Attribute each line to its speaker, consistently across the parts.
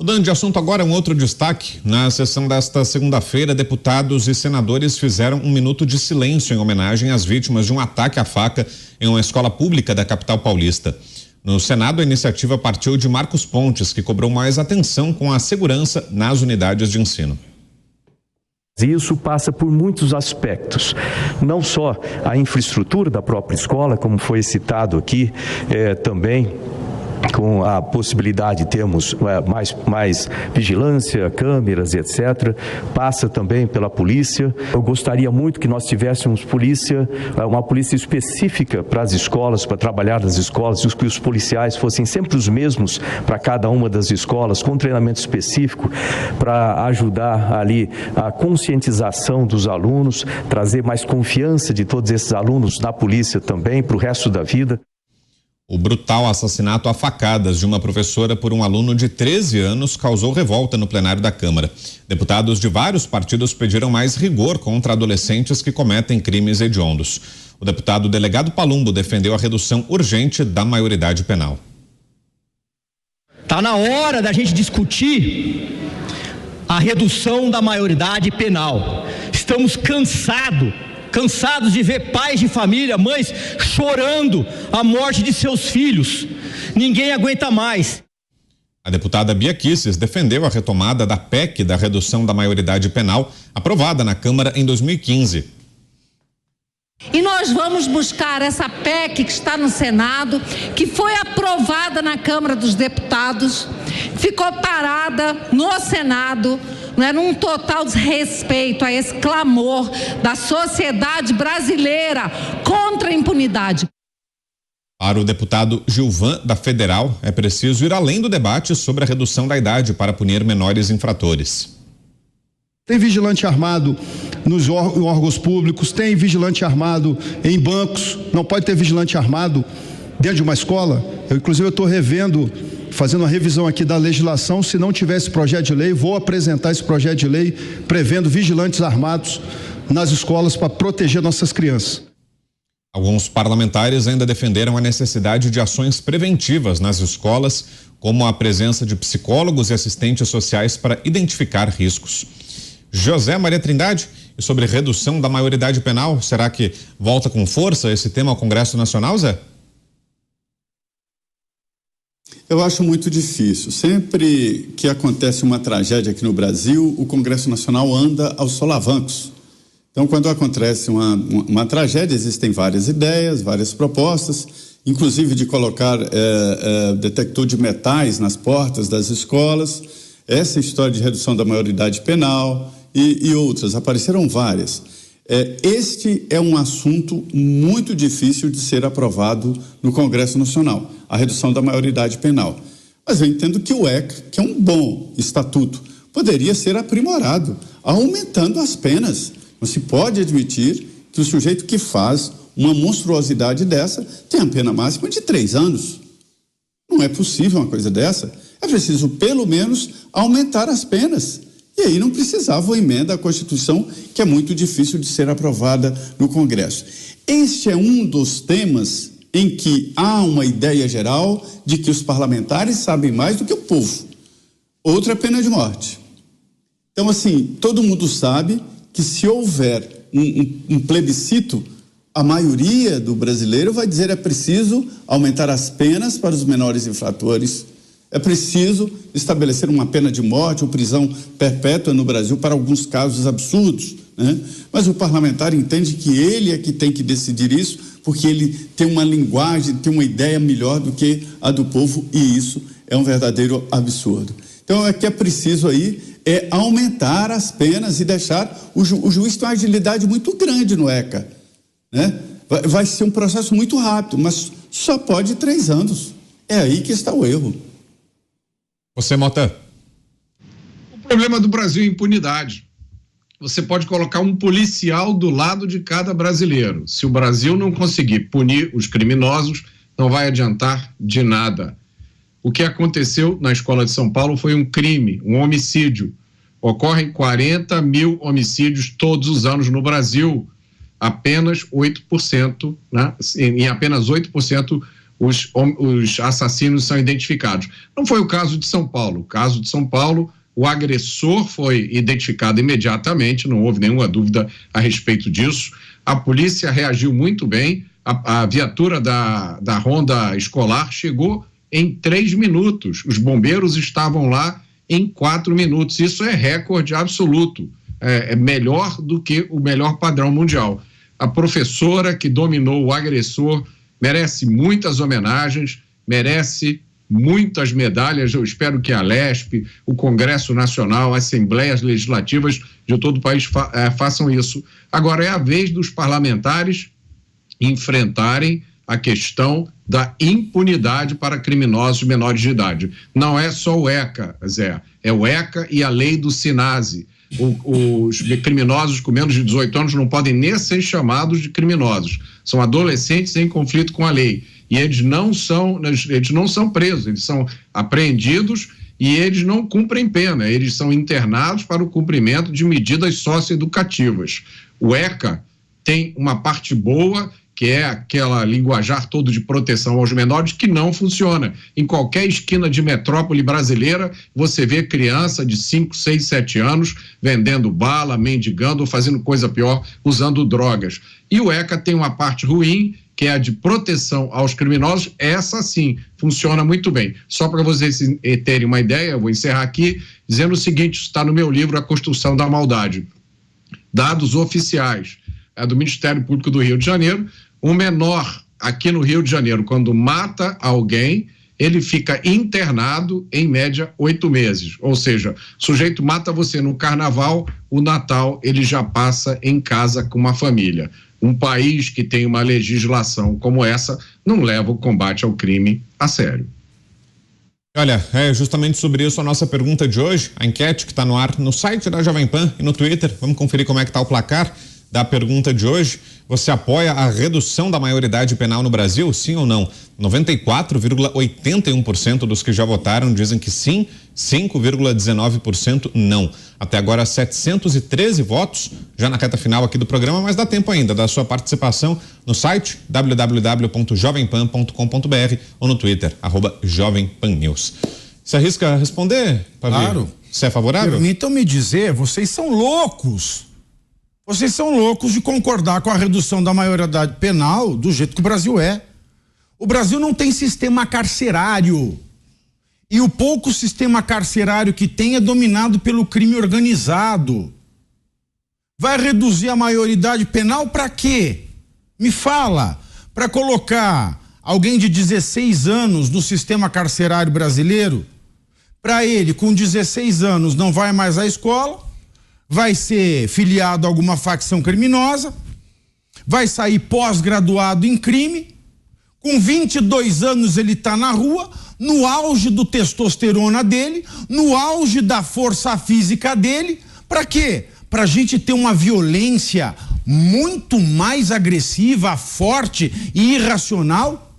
Speaker 1: Mudando de assunto agora, um outro destaque. Na sessão desta segunda-feira, deputados e senadores fizeram um minuto de silêncio em homenagem às vítimas de um ataque à faca em uma escola pública da capital paulista. No Senado, a iniciativa partiu de Marcos Pontes, que cobrou mais atenção com a segurança nas unidades de ensino.
Speaker 2: Isso passa por muitos aspectos, não só a infraestrutura da própria escola, como foi citado aqui, também com a possibilidade de termos mais vigilância, câmeras, etc. Passa também pela polícia. Eu gostaria muito que nós tivéssemos uma polícia específica para as escolas, para trabalhar nas escolas, e que os policiais fossem sempre os mesmos para cada uma das escolas, com treinamento específico, para ajudar ali a conscientização dos alunos, trazer mais confiança de todos esses alunos na polícia também, para o resto da vida.
Speaker 1: O brutal assassinato a facadas de uma professora por um aluno de 13 anos causou revolta no plenário da Câmara. Deputados de vários partidos pediram mais rigor contra adolescentes que cometem crimes hediondos. O deputado delegado Palumbo defendeu a redução urgente da maioridade penal.
Speaker 3: Está na hora da gente discutir a redução da maioridade penal. Estamos cansados de ver pais de família, mães chorando a morte de seus filhos. Ninguém aguenta mais.
Speaker 1: A deputada Bia Kicis defendeu a retomada da PEC da redução da maioridade penal, aprovada na Câmara em 2015.
Speaker 4: E nós vamos buscar essa PEC que está no Senado, que foi aprovada na Câmara dos Deputados, ficou parada no Senado, num total desrespeito a esse clamor da sociedade brasileira contra a impunidade.
Speaker 1: Para o deputado Gilvan, da Federal, é preciso ir além do debate sobre a redução da idade para punir menores infratores.
Speaker 5: Tem vigilante armado nos órgãos públicos, tem vigilante armado em bancos, não pode ter vigilante armado dentro de uma escola. Inclusive, eu estou fazendo uma revisão aqui da legislação. Se não tiver esse projeto de lei, vou apresentar esse projeto de lei prevendo vigilantes armados nas escolas para proteger nossas crianças.
Speaker 1: Alguns parlamentares ainda defenderam a necessidade de ações preventivas nas escolas, como a presença de psicólogos e assistentes sociais para identificar riscos. José Maria Trindade, e sobre redução da maioridade penal, será que volta com força esse tema ao Congresso Nacional, Zé?
Speaker 6: Eu acho muito difícil. Sempre que acontece uma tragédia aqui no Brasil, o Congresso Nacional anda aos solavancos. Então, quando acontece uma tragédia, existem várias ideias, várias propostas, inclusive de colocar detector de metais nas portas das escolas, essa história de redução da maioridade penal e outras, apareceram várias. Este é um assunto muito difícil de ser aprovado no Congresso Nacional, a redução da maioridade penal. Mas eu entendo que o ECA, que é um bom estatuto, poderia ser aprimorado, aumentando as penas. Não se pode admitir que o sujeito que faz uma monstruosidade dessa tenha a pena máxima de 3 anos. Não é possível uma coisa dessa. É preciso, pelo menos, aumentar as penas. E aí não precisava uma emenda à Constituição, que é muito difícil de ser aprovada no Congresso. Este é um dos temas em que há uma ideia geral de que os parlamentares sabem mais do que o povo. Outra é a pena de morte. Então, assim, todo mundo sabe que se houver um plebiscito, a maioria do brasileiro vai dizer: é preciso aumentar as penas para os menores infratores, é preciso estabelecer uma pena de morte ou prisão perpétua no Brasil para alguns casos absurdos, né? Mas o parlamentar entende que ele é que tem que decidir isso, porque ele tem uma linguagem, tem uma ideia melhor do que a do povo, e isso é um verdadeiro absurdo. Então, é que é preciso aí aumentar as penas e deixar o juiz ter uma agilidade muito grande no ECA, né? Vai ser um processo muito rápido, mas só pode 3 anos. É aí que está o erro.
Speaker 1: Você, Mota?
Speaker 7: O problema do Brasil é impunidade. Você pode colocar um policial do lado de cada brasileiro. Se o Brasil não conseguir punir os criminosos, não vai adiantar de nada. O que aconteceu na escola de São Paulo foi um crime, um homicídio. Ocorrem 40 mil homicídios todos os anos no Brasil. Apenas 8%, né? Em apenas 8% os assassinos são identificados. Não foi o caso de São Paulo. O caso de São Paulo, o agressor foi identificado imediatamente, não houve nenhuma dúvida a respeito disso. A polícia reagiu muito bem, a viatura da ronda escolar chegou em 3 minutos. Os bombeiros estavam lá em 4 minutos. Isso é recorde absoluto. É melhor do que o melhor padrão mundial. A professora que dominou o agressor merece muitas homenagens, merece muitas medalhas. Eu espero que a Lesp, o Congresso Nacional, assembleias legislativas de todo o país façam isso. Agora é a vez dos parlamentares enfrentarem a questão da impunidade para criminosos menores de idade. Não é só o ECA, Zé, é o ECA e a lei do SINASE. Os criminosos com menos de 18 anos não podem nem ser chamados de criminosos. São adolescentes em conflito com a lei. E eles não são presos, eles são apreendidos e eles não cumprem pena. Eles são internados para o cumprimento de medidas socioeducativas. O ECA tem uma parte boa, que é aquela linguajar todo de proteção aos menores, que não funciona. Em qualquer esquina de metrópole brasileira, você vê criança de 5, 6, 7 anos vendendo bala, mendigando ou fazendo coisa pior, usando drogas. E o ECA tem uma parte ruim, que é a de proteção aos criminosos. Essa sim funciona muito bem. Só para vocês terem uma ideia, eu vou encerrar aqui dizendo o seguinte: está no meu livro A Construção da Maldade. Dados oficiais do Ministério Público do Rio de Janeiro: um menor aqui no Rio de Janeiro, quando mata alguém, ele fica internado em média 8 meses. Ou seja, o sujeito mata você no carnaval, o Natal ele já passa em casa com uma família. Um país que tem uma legislação como essa não leva o combate ao crime a sério.
Speaker 1: Olha, é justamente sobre isso a nossa pergunta de hoje, a enquete que está no ar no site da Jovem Pan e no Twitter. Vamos conferir como é que está o placar da pergunta de hoje. Você apoia a redução da maioridade penal no Brasil, sim ou não? 94,81% dos que já votaram dizem que sim, 5,19% não. Até agora 713 votos, já na reta final aqui do programa, mas dá tempo ainda da sua participação no site www.jovempan.com.br ou no Twitter, @JovemPanNews. Você arrisca responder, Pavio?
Speaker 8: Claro.
Speaker 1: Você é favorável?
Speaker 8: Permitam me dizer, vocês são loucos. Vocês são loucos de concordar com a redução da maioridade penal do jeito que o Brasil é. O Brasil não tem sistema carcerário. E o pouco sistema carcerário que tem é dominado pelo crime organizado. Vai reduzir a maioridade penal para quê? Me fala. Para colocar alguém de 16 anos no sistema carcerário brasileiro? Para ele, com 16 anos, não vai mais à escola, vai ser filiado a alguma facção criminosa, vai sair pós-graduado em crime, com 22 anos ele está na rua, no auge do testosterona dele, no auge da força física dele. Para quê? Para a gente ter uma violência muito mais agressiva, forte e irracional.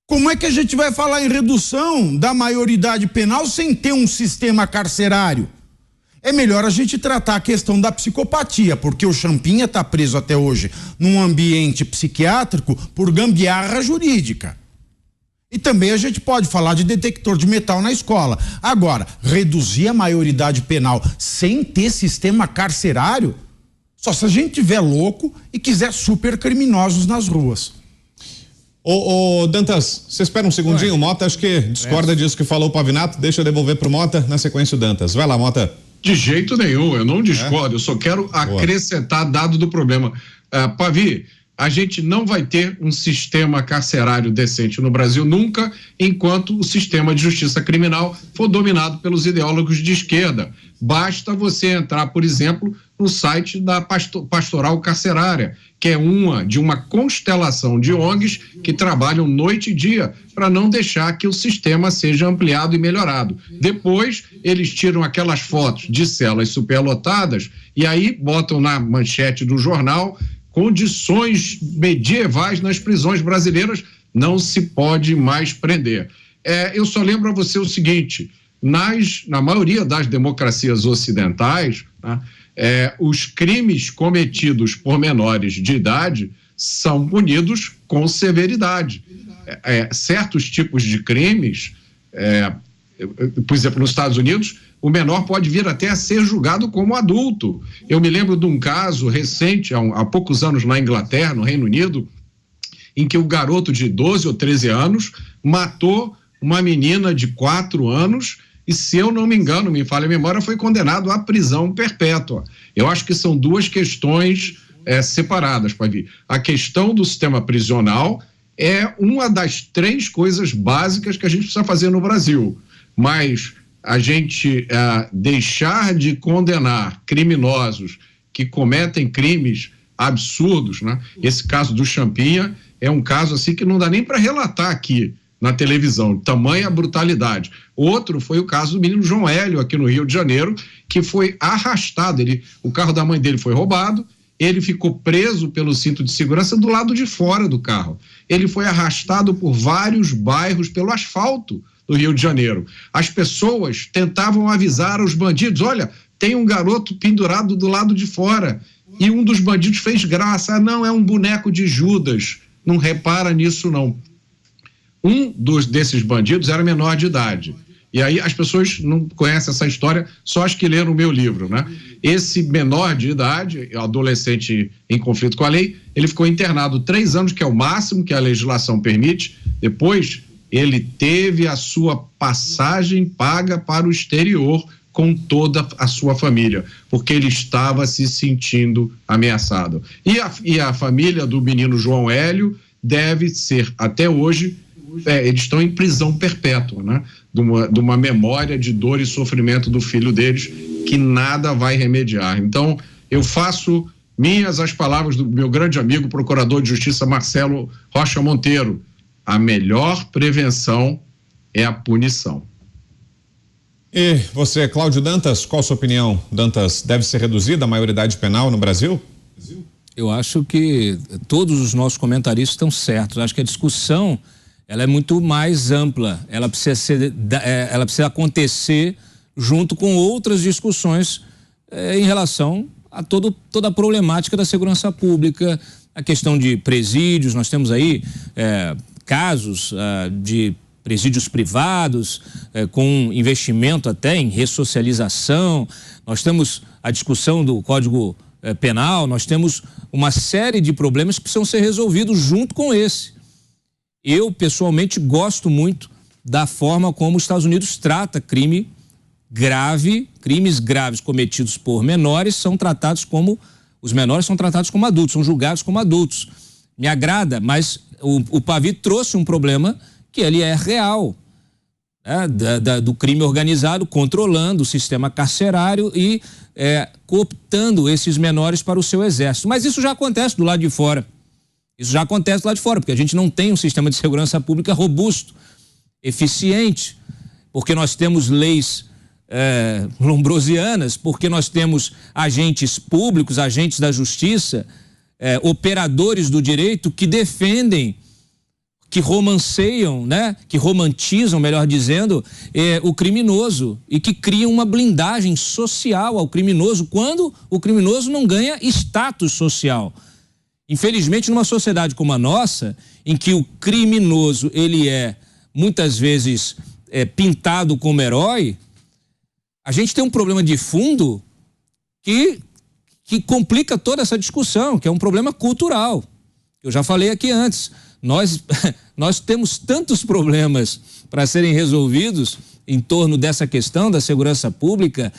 Speaker 8: Como é que a gente vai falar em redução da maioridade penal sem ter um sistema carcerário? É melhor a gente tratar a questão da psicopatia, porque o Champinha está preso até hoje num ambiente psiquiátrico por gambiarra jurídica. E também a gente pode falar de detector de metal na escola. Agora, reduzir a maioridade penal sem ter sistema carcerário, só se a gente tiver louco e quiser super criminosos nas ruas.
Speaker 1: Ô Dantas, você espera um segundinho, o Mota acho que discorda disso que falou o Pavinato, deixa eu devolver pro Mota, na sequência o Dantas. Vai lá, Mota.
Speaker 7: De jeito nenhum, eu não discordo, eu só quero acrescentar dado do problema. Pavi, a gente não vai ter um sistema carcerário decente no Brasil nunca, enquanto o sistema de justiça criminal for dominado pelos ideólogos de esquerda. Basta você entrar, por exemplo, no site da Pastoral Carcerária, que é uma constelação de ONGs que trabalham noite e dia para não deixar que o sistema seja ampliado e melhorado. Depois, eles tiram aquelas fotos de celas superlotadas e aí botam na manchete do jornal: condições medievais nas prisões brasileiras, não se pode mais prender. Eu só lembro a você o seguinte: na maioria das democracias ocidentais, né, os crimes cometidos por menores de idade são punidos com severidade. certos tipos de crimes, por exemplo, nos Estados Unidos, o menor pode vir até a ser julgado como adulto. Eu me lembro de um caso recente, há poucos anos na Inglaterra, no Reino Unido, em que o garoto de 12 ou 13 anos matou uma menina de 4 anos e, se eu não me engano, me falha a memória, foi condenado à prisão perpétua. Eu acho que são duas questões separadas, Pavi. A questão do sistema prisional é uma das 3 coisas básicas que a gente precisa fazer no Brasil, mas a gente deixar de condenar criminosos que cometem crimes absurdos, né? Esse caso do Champinha é um caso assim que não dá nem para relatar aqui na televisão, tamanha brutalidade. Outro foi o caso do menino João Hélio, aqui no Rio de Janeiro, que foi arrastado, o carro da mãe dele foi roubado, ele ficou preso pelo cinto de segurança do lado de fora do carro. Ele foi arrastado por vários bairros pelo asfalto do Rio de Janeiro. As pessoas tentavam avisar os bandidos, olha, tem um garoto pendurado do lado de fora, e um dos bandidos fez graça, não, é um boneco de Judas, não repara nisso não. Um desses bandidos era menor de idade, e aí as pessoas não conhecem essa história, só as que leram o meu livro, né? Esse menor de idade, adolescente em conflito com a lei, ele ficou internado 3 anos, que é o máximo que a legislação permite. Depois ele teve a sua passagem paga para o exterior com toda a sua família, porque ele estava se sentindo ameaçado. E a família do menino João Hélio deve ser, até hoje, eles estão em prisão perpétua, né? De uma memória de dor e sofrimento do filho deles, que nada vai remediar. Então, eu faço minhas as palavras do meu grande amigo, procurador de justiça Marcelo Rocha Monteiro: a melhor prevenção é a punição.
Speaker 1: E você, Cláudio Dantas, qual a sua opinião? Dantas, deve ser reduzida a maioridade penal no Brasil?
Speaker 9: Eu acho que todos os nossos comentaristas estão certos. Eu acho que a discussão ela é muito mais ampla. Ela precisa acontecer junto com outras discussões em relação a toda a problemática da segurança pública, a questão de presídios. Nós temos aí casos de presídios privados, com investimento até em ressocialização. Nós temos a discussão do Código Penal, nós temos uma série de problemas que precisam ser resolvidos junto com esse. Eu, pessoalmente, gosto muito da forma como os Estados Unidos trata crime grave, crimes graves cometidos por menores os menores são tratados como adultos, são julgados como adultos. Me agrada, mas o Pavi trouxe um problema que ele é real, né? Do crime organizado, controlando o sistema carcerário e cooptando esses menores para o seu exército. Mas isso já acontece do lado de fora. Isso já acontece do lado de fora, porque a gente não tem um sistema de segurança pública robusto, eficiente, porque nós temos leis lombrosianas, porque nós temos agentes públicos, agentes da justiça, operadores do direito que defendem, que romanceiam, né? Que romantizam, melhor dizendo, o criminoso e que criam uma blindagem social ao criminoso quando o criminoso não ganha status social. Infelizmente, numa sociedade como a nossa, em que o criminoso ele é muitas vezes pintado como herói, a gente tem um problema de fundo que complica toda essa discussão, que é um problema cultural. Eu já falei aqui antes, nós temos tantos problemas para serem resolvidos em torno dessa questão da segurança pública,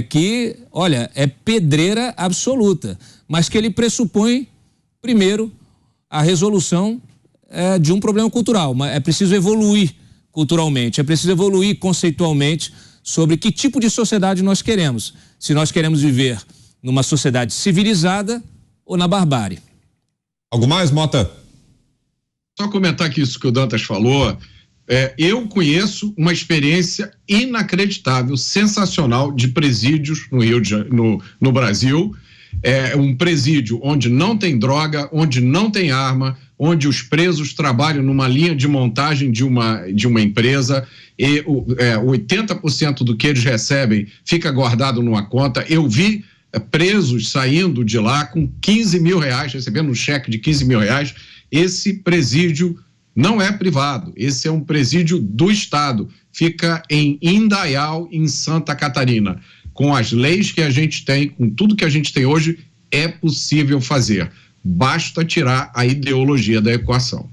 Speaker 9: que, olha, é pedreira absoluta, mas que ele pressupõe, primeiro, a resolução de um problema cultural. É preciso evoluir culturalmente, é preciso evoluir conceitualmente sobre que tipo de sociedade nós queremos. Se nós queremos viver numa sociedade civilizada ou na barbárie.
Speaker 1: Algo mais, Mota?
Speaker 7: Só comentar aqui isso que o Dantas falou. Eu conheço uma experiência inacreditável, sensacional de presídios no Brasil. Um presídio onde não tem droga, onde não tem arma, onde os presos trabalham numa linha de montagem de uma empresa e 80% do que eles recebem fica guardado numa conta. Eu vi presos saindo de lá com R$15 mil, recebendo um cheque de R$15 mil. Esse presídio Não é privado, esse é um presídio do Estado, fica em Indaial, em Santa Catarina. Com as leis que a gente tem, com tudo que a gente tem hoje, é possível fazer. Basta tirar a ideologia da equação.